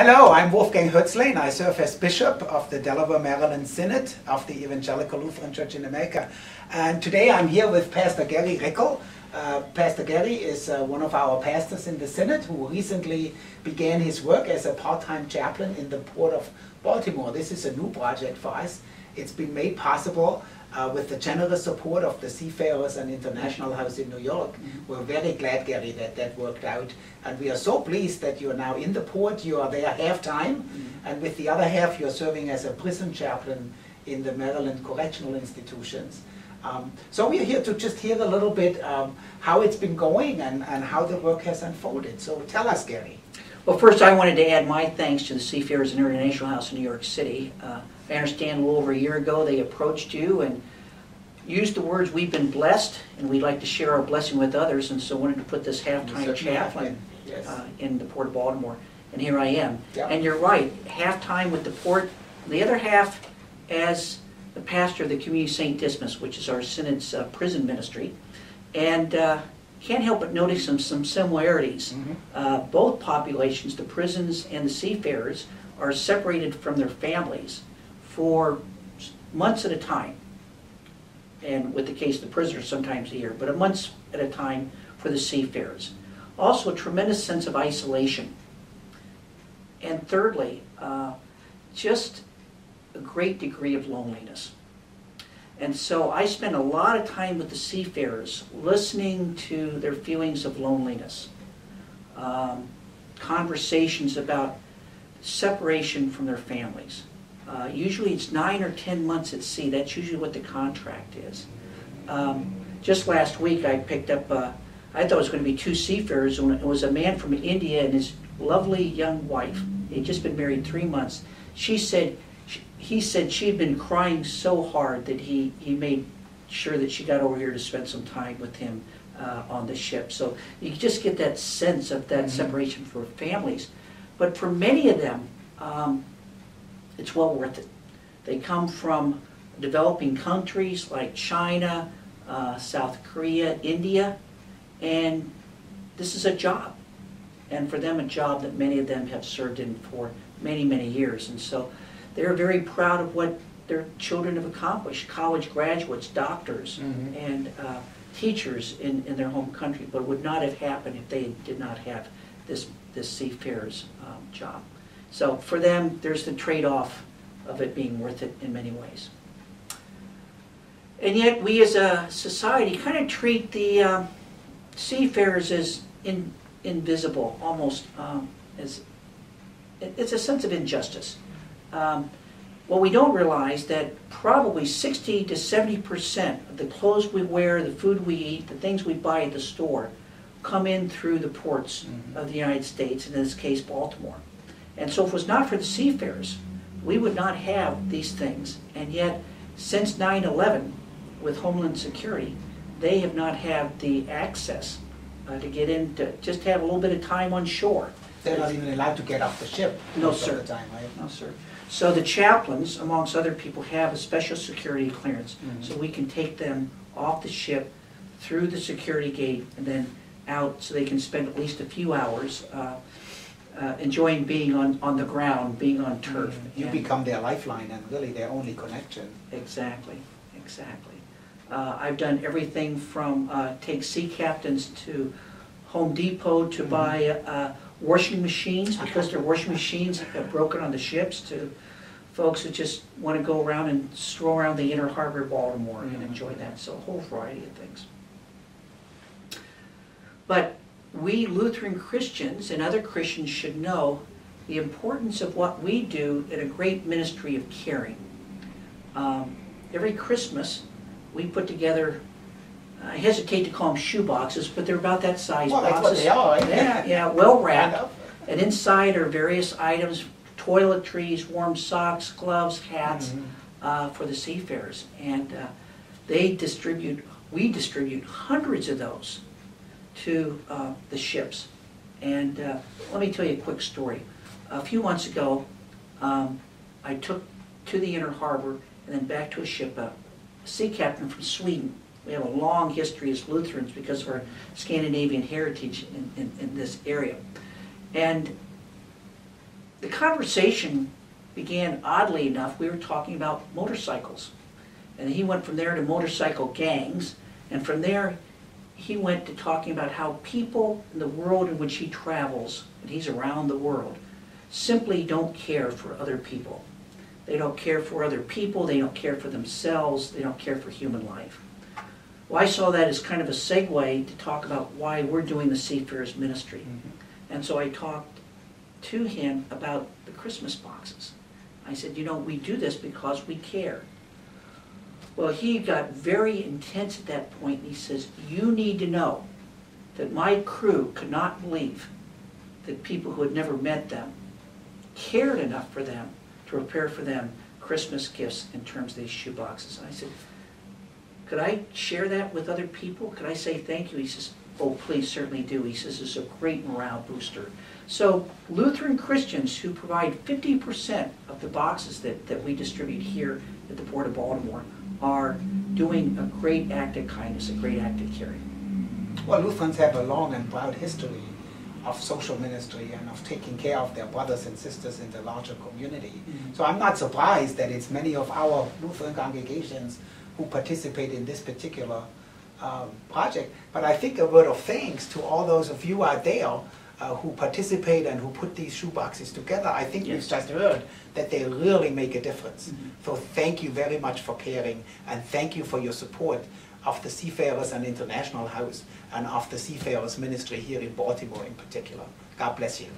Hello, I'm Wolfgang Herz-Lane. I serve as Bishop of the Delaware-Maryland Synod of the Evangelical Lutheran Church in America. And today I'm here with Pastor Gerry Rickel. Pastor Gerry is one of our pastors in the Synod who recently began his work as a part-time chaplain in the Port of Baltimore. This is a new project for us. It's been made possible with the generous support of the Seafarers and International House in New York. We're very glad, Gerry, that that worked out. And we are so pleased that you're now in the port. You are there half-time. And with the other half, you're serving as a prison chaplain in the Maryland correctional institutions. So we're here to just hear a little bit how it's been going and how the work has unfolded. So tell us, Gerry. Well, first I wanted to add my thanks to the Seafarers and International House in New York City. I understand a little over a year ago they approached you and used the words, "We've been blessed, and we'd like to share our blessing with others," and so wanted to put this half-time chaplain in the Port of Baltimore, and here I am. Yep. And you're right, half-time with the port, the other half as the pastor of the Community St. Dismas, which is our Synod's prison ministry, and can't help but notice some similarities. Both populations, the prisons and the seafarers, are separated from their families for months at a time, and with the case of the prisoners, sometimes a year, but months at a time for the seafarers. Also, a tremendous sense of isolation. And thirdly, just a great degree of loneliness. And so I spend a lot of time with the seafarers, listening to their feelings of loneliness, conversations about separation from their families. Usually it's 9 or 10 months at sea. That's usually what the contract is. Just last week I picked up, I thought it was going to be 2 seafarers, and it was a man from India and his lovely young wife. They'd just been married 3 months. He said she'd been crying so hard that he made sure that she got over here to spend some time with him on the ship. So you just get that sense of that separation for families. But for many of them, it's well worth it. They come from developing countries like China, South Korea, India, and this is a job. And for them, a job that many of them have served in for many, many years. And so they're very proud of what their children have accomplished. College graduates, doctors, and teachers in their home country, but it would not have happened if they did not have this seafarer's job. So for them, there's the trade-off of it being worth it in many ways. And yet we as a society kind of treat the seafarers as invisible, almost as it's a sense of injustice. Well, we don't realize that probably 60 to 70% of the clothes we wear, the food we eat, the things we buy at the store come in through the ports of the United States, in this case Baltimore. And so if it was not for the seafarers, we would not have these things. And yet, since 9/11, with Homeland Security, they have not had the access to get in, to just have a little bit of time on shore. They're not even allowed to get off the ship. No, sir. No, sir. So the chaplains, amongst other people, have a special security clearance. So we can take them off the ship, through the security gate, and then out so they can spend at least a few hours enjoying being on the ground, being on turf. You become their lifeline and really their only connection. Exactly, exactly. I've done everything from take sea captains to Home Depot to buy washing machines, because their washing machines have broken on the ships, to folks who just want to go around and stroll around the inner harbor of Baltimore and enjoy that. So a whole variety of things. But we Lutheran Christians and other Christians should know the importance of what we do in a great ministry of caring. Every Christmas we put together, I hesitate to call them shoe boxes, but they're about that size. Well, boxes. that's what they are, right? Yeah, well wrapped. And inside are various items, toiletries, warm socks, gloves, hats for the seafarers. And we distribute hundreds of those to the ships. And let me tell you a quick story. A few months ago, I took to the inner harbor and then back to a ship, a sea captain from Sweden. We have a long history as Lutherans because of our Scandinavian heritage in this area. And the conversation began oddly enough. We were talking about motorcycles. And he went from there to motorcycle gangs. And from there, he went to talking about how people in the world in which he travels, and he's around the world, simply don't care for other people. They don't care for other people, they don't care for themselves, they don't care for human life. Well, I saw that as kind of a segue to talk about why we're doing the Seafarers ministry. And so I talked to him about the Christmas boxes. I said, you know, we do this because we care. Well, he got very intense at that point, and he says, you need to know that my crew could not believe that people who had never met them cared enough for them to prepare for them Christmas gifts in terms of these shoe boxes. And I said, could I share that with other people? Could I say thank you? He says, oh, please, certainly do. He says it's a great morale booster. So Lutheran Christians who provide 50% of the boxes that we distribute here at the Port of Baltimore are doing a great act of kindness, a great act of caring. Well, Lutherans have a long and proud history of social ministry and of taking care of their brothers and sisters in the larger community. So I'm not surprised that it's many of our Lutheran congregations who participate in this particular project. But I think a word of thanks to all those of you out there who participate and who put these shoeboxes together. I think we've just heard that they really make a difference. So thank you very much for caring, and thank you for your support of the Seafarers and International House and of the Seafarers ministry here in Baltimore in particular. God bless you.